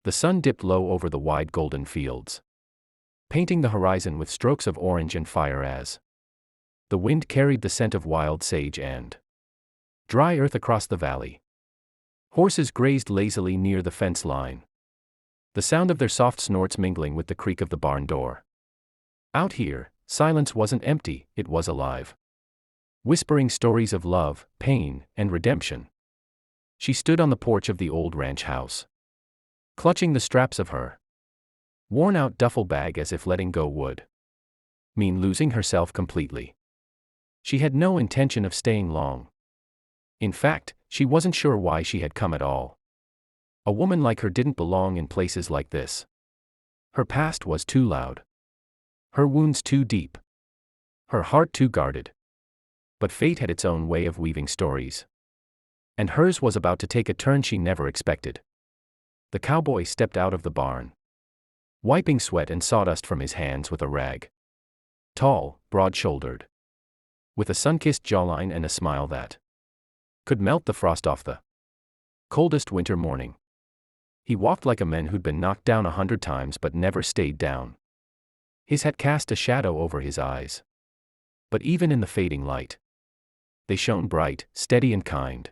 The sun dipped low over the wide golden fields, painting the horizon with strokes of orange and fire as the wind carried the scent of wild sage and dry earth across the valley. Horses grazed lazily near the fence line, the sound of their soft snorts mingling with the creak of the barn door. Out here, silence wasn't empty, it was alive, whispering stories of love, pain, and redemption. She stood on the porch of the old ranch house, clutching the straps of her worn-out duffel bag as if letting go would mean losing herself completely. She had no intention of staying long. In fact, she wasn't sure why she had come at all. A woman like her didn't belong in places like this. Her past was too loud, her wounds too deep, her heart too guarded. But fate had its own way of weaving stories, and hers was about to take a turn she never expected. The cowboy stepped out of the barn, wiping sweat and sawdust from his hands with a rag. Tall, broad-shouldered, with a sun-kissed jawline and a smile that could melt the frost off the coldest winter morning. He walked like a man who'd been knocked down 100 times but never stayed down. His hat cast a shadow over his eyes, but even in the fading light, they shone bright, steady and kind.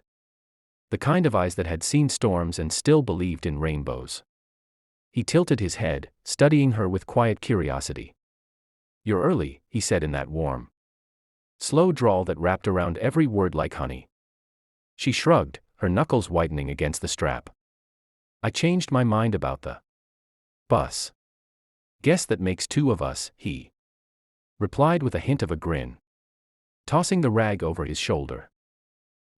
The kind of eyes that had seen storms and still believed in rainbows. He tilted his head, studying her with quiet curiosity. "You're early," he said in that warm, slow drawl that wrapped around every word like honey. She shrugged, her knuckles whitening against the strap. "I changed my mind about the bus. Guess that makes two of us," he replied with a hint of a grin, tossing the rag over his shoulder.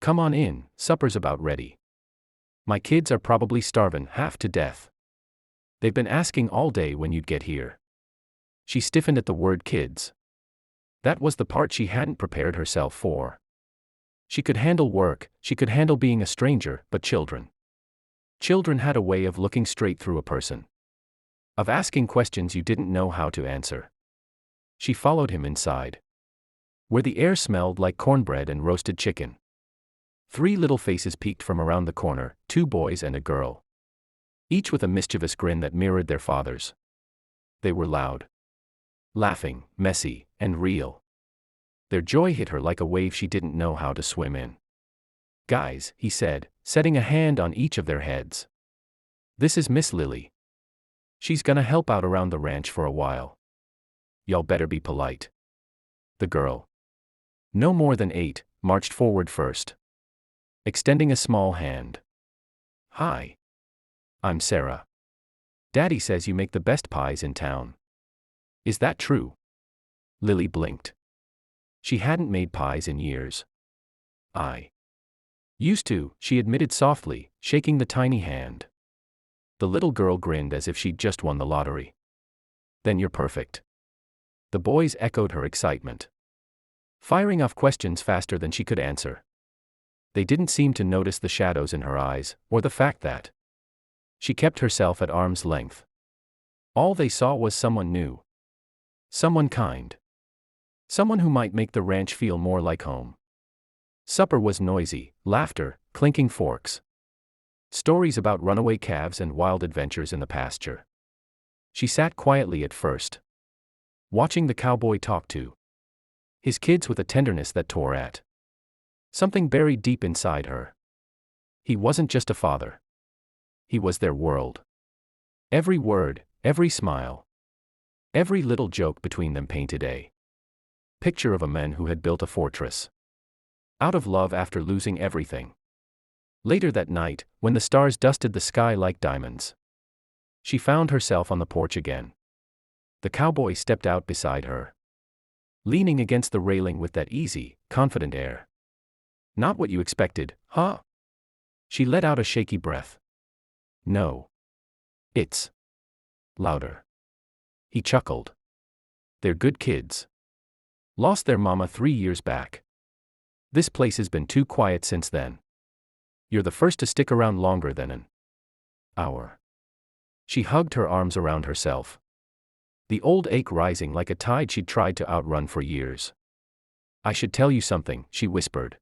"Come on in, supper's about ready. My kids are probably starvin' half to death. They've been asking all day when you'd get here." She stiffened at the word kids. That was the part she hadn't prepared herself for. She could handle work, she could handle being a stranger, but children. Children had a way of looking straight through a person, of asking questions you didn't know how to answer. She followed him inside, where the air smelled like cornbread and roasted chicken. 3 little faces peeked from around the corner, 2 boys and a girl, each with a mischievous grin that mirrored their father's. They were loud, laughing, messy, and real. Their joy hit her like a wave she didn't know how to swim in. "Guys," he said, setting a hand on each of their heads. "This is Miss Lily. She's gonna help out around the ranch for a while. Y'all better be polite." The girl, no more than 8, marched forward first, extending a small hand. "Hi. I'm Sarah. Daddy says you make the best pies in town. Is that true?" Lily blinked. She hadn't made pies in years. "I used to," she admitted softly, shaking the tiny hand. The little girl grinned as if she'd just won the lottery. "Then you're perfect." The boys echoed her excitement, firing off questions faster than she could answer. They didn't seem to notice the shadows in her eyes, or the fact that she kept herself at arm's length. All they saw was someone new, someone kind, someone who might make the ranch feel more like home. Supper was noisy, laughter, clinking forks, stories about runaway calves and wild adventures in the pasture. She sat quietly at first, watching the cowboy talk to his kids with a tenderness that tore at something buried deep inside her. He wasn't just a father. He was their world. Every word, every smile, every little joke between them painted a picture of a man who had built a fortress out of love after losing everything. Later that night, when the stars dusted the sky like diamonds, she found herself on the porch again. The cowboy stepped out beside her, leaning against the railing with that easy, confident air. "Not what you expected, huh?" She let out a shaky breath. "No. It's louder." He chuckled. "They're good kids. Lost their mama 3 years back. This place has been too quiet since then. You're the first to stick around longer than an hour." She hugged her arms around herself, the old ache rising like a tide she'd tried to outrun for years. "I should tell you something," she whispered,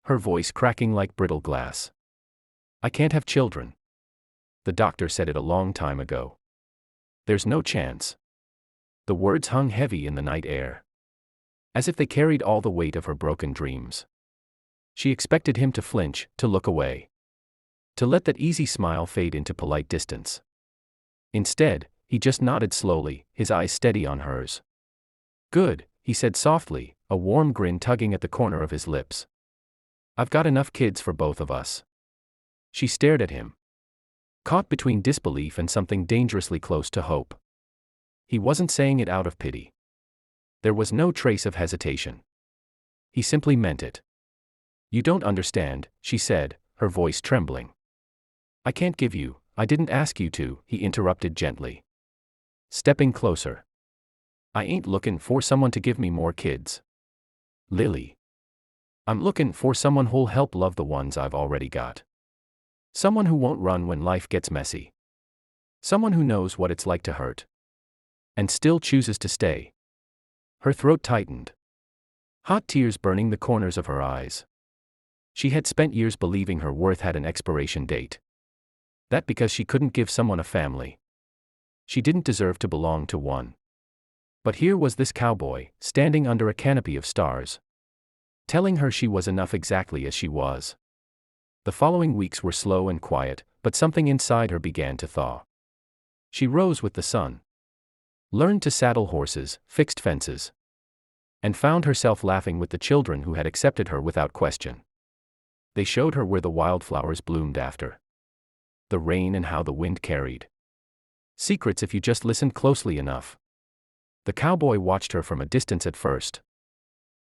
her voice cracking like brittle glass. "I can't have children." The doctor said it a long time ago. There's no chance. The words hung heavy in the night air, as if they carried all the weight of her broken dreams. She expected him to flinch, to look away, to let that easy smile fade into polite distance. Instead, he just nodded slowly, his eyes steady on hers. "Good," he said softly, a warm grin tugging at the corner of his lips. "I've got enough kids for both of us." She stared at him, caught between disbelief and something dangerously close to hope. He wasn't saying it out of pity. There was no trace of hesitation. He simply meant it. "You don't understand," she said, her voice trembling. "I can't give you, I didn't ask you to," he interrupted gently, stepping closer. "I ain't looking for someone to give me more kids, Lily. I'm looking for someone who'll help love the ones I've already got. Someone who won't run when life gets messy. Someone who knows what it's like to hurt, and still chooses to stay." Her throat tightened, hot tears burning the corners of her eyes. She had spent years believing her worth had an expiration date. That because she couldn't give someone a family, she didn't deserve to belong to one. But here was this cowboy, standing under a canopy of stars, telling her she was enough exactly as she was. The following weeks were slow and quiet, but something inside her began to thaw. She rose with the sun, learned to saddle horses, fixed fences, and found herself laughing with the children who had accepted her without question. They showed her where the wildflowers bloomed after the rain and how the wind carried secrets if you just listened closely enough. The cowboy watched her from a distance at first,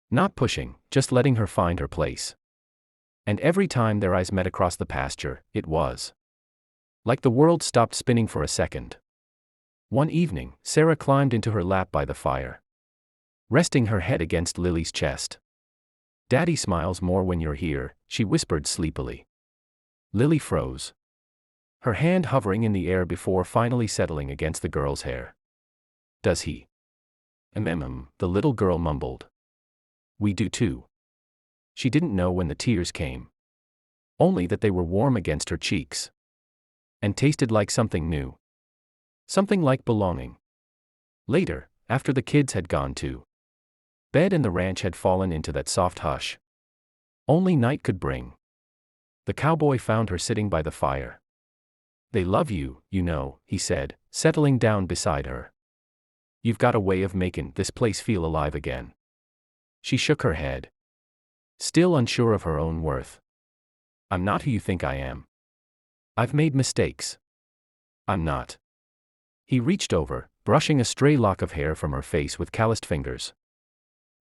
not pushing, just letting her find her place. And every time their eyes met across the pasture, it was like the world stopped spinning for a second. One evening, Sarah climbed into her lap by the fire, resting her head against Lily's chest. "Daddy smiles more when you're here," she whispered sleepily. Lily froze, her hand hovering in the air before finally settling against the girl's hair. "Does he?" The little girl mumbled. "We do too." She didn't know when the tears came, only that they were warm against her cheeks, and tasted like something new. Something like belonging. Later, after the kids had gone to bed and the ranch had fallen into that soft hush only night could bring, the cowboy found her sitting by the fire. "They love you, you know," he said, settling down beside her. "You've got a way of making this place feel alive again." She shook her head, still unsure of her own worth. "I'm not who you think I am. I've made mistakes. I'm not." He reached over, brushing a stray lock of hair from her face with calloused fingers.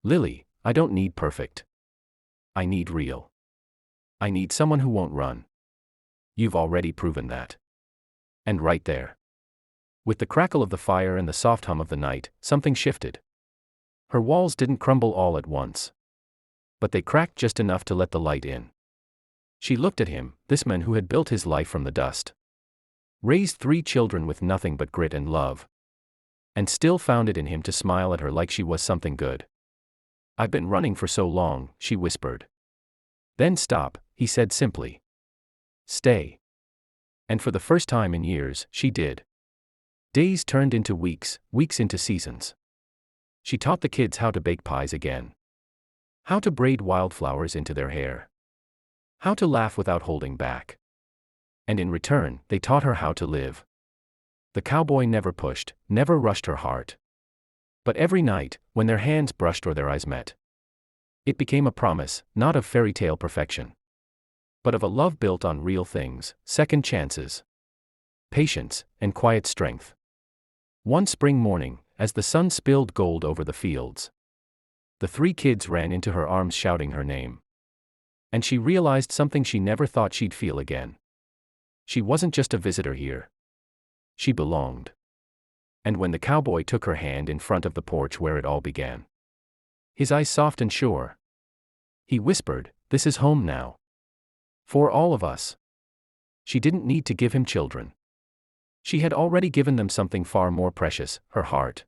"Lily, I don't need perfect. I need real. I need someone who won't run. You've already proven that." And right there, with the crackle of the fire and the soft hum of the night, something shifted. Her walls didn't crumble all at once, but they cracked just enough to let the light in. She looked at him, this man who had built his life from the dust, raised 3 children with nothing but grit and love, and still found it in him to smile at her like she was something good. "I've been running for so long," she whispered. "Then stop," he said simply. "Stay." And for the first time in years, she did. Days turned into weeks, weeks into seasons. She taught the kids how to bake pies again, how to braid wildflowers into their hair, how to laugh without holding back. And in return, they taught her how to live. The cowboy never pushed, never rushed her heart. But every night, when their hands brushed or their eyes met, it became a promise, not of fairy tale perfection, but of a love built on real things, second chances, patience, and quiet strength. One spring morning, as the sun spilled gold over the fields, the 3 kids ran into her arms shouting her name. And she realized something she never thought she'd feel again. She wasn't just a visitor here. She belonged. And when the cowboy took her hand in front of the porch where it all began, his eyes soft and sure, he whispered, "This is home now. For all of us." She didn't need to give him children. She had already given them something far more precious, her heart.